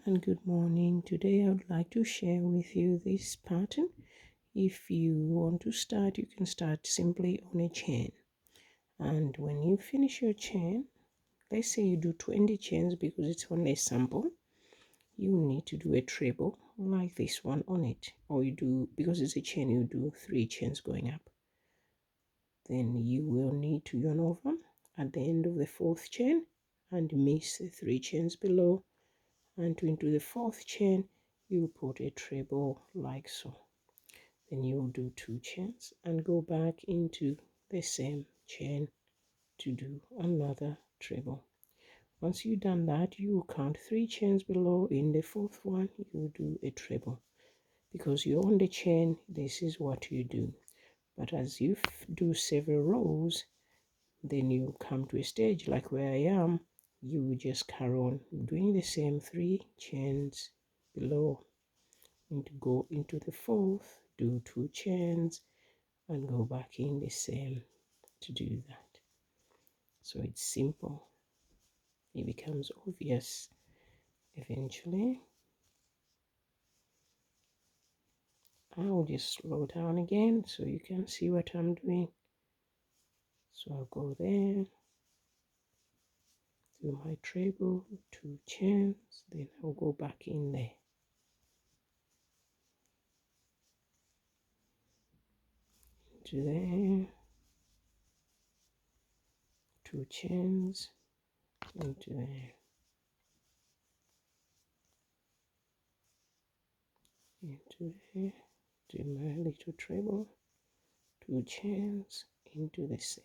And good morning. Today I would like to share with you this pattern. If you want to start, you can start simply on a chain, and when you finish your chain, let's say you do 20 chains because it's only a sample, you need to do a treble like this one on it, or you do, because it's a chain, you do 3 chains going up. Then you will need to yarn over at the end of the 4th chain and miss the 3 chains below, and into the 4th chain you put a treble like so. Then you'll do 2 chains and go back into the same chain to do another treble. Once you've done that, you count 3 chains below. In the 4th one you do a treble. Because you're on the chain, this is what you do. But as you do several rows, then you come to a stage like where I am, you just carry on doing the same 3 chains below, and to go into the 4th, do 2 chains and go back in the same to do that. So it's simple. It becomes obvious eventually. I'll just slow down again so you can see what I'm doing. So I'll go there, do my treble, 2 chains, then I'll go back in there. To there, 2 chains, into there, into there, do my little treble, 2 chains, into the same.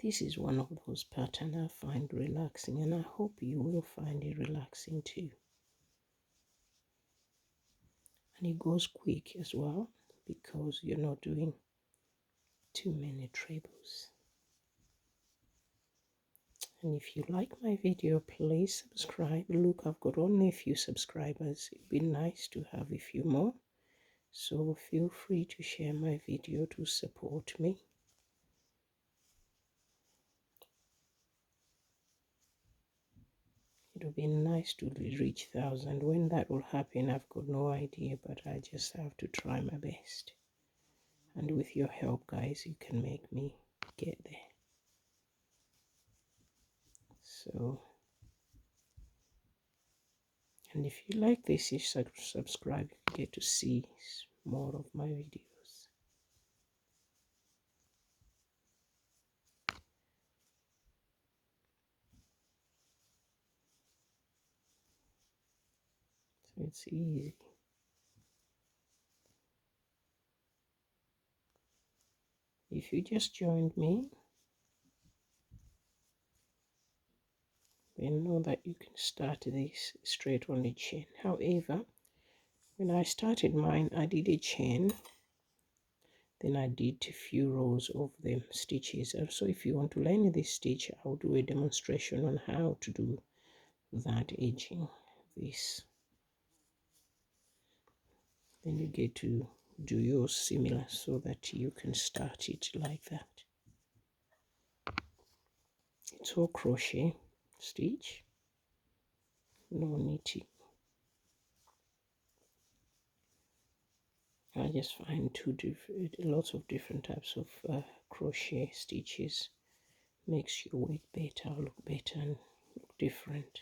This is one of those patterns I find relaxing, and I hope you will find it relaxing too. And it goes quick as well because you're not doing too many trebles. And if you like my video, please subscribe. Look, I've got only a few subscribers. It'd be nice to have a few more. So feel free to share my video to support me. It would be nice to reach 1,000. When that will happen, I've got no idea, but I just have to try my best. And with your help, guys, you can make me get there. So, and if you like this, you subscribe, you get to see more of my videos. So it's easy. If you just joined me, then know that you can start this straight on the chain. However, when I started mine, I did a chain, then I did a few rows of the stitches. And so if you want to learn this stitch, I'll do a demonstration on how to do that edging this. Then you get to do yours similar so that you can start it like that. It's all crochet stitch, no knitting. I just find lots of different types of crochet stitches makes your work better, look better and look different.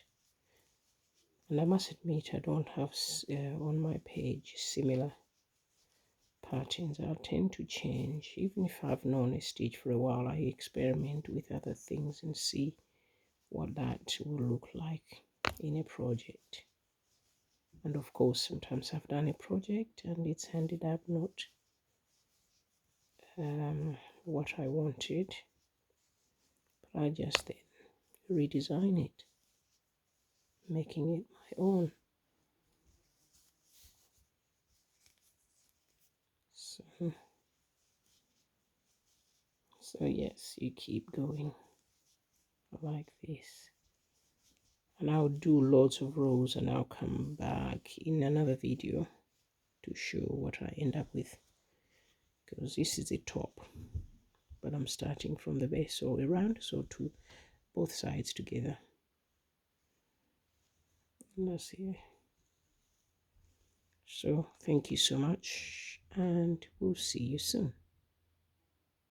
And I must admit, I don't have on my page similar patterns. I tend to change. Even if I've known a stitch for a while, I experiment with other things and see what that will look like in a project. And of course, sometimes I've done a project and it's ended up not what I wanted, but I just then redesign it, making it my own. So yes, you keep going like this, and I'll do lots of rows, and I'll come back in another video to show what I end up with, because this is the top, but I'm starting from the base all around, so to both sides together. And that's it. So thank you so much, and we'll see you soon.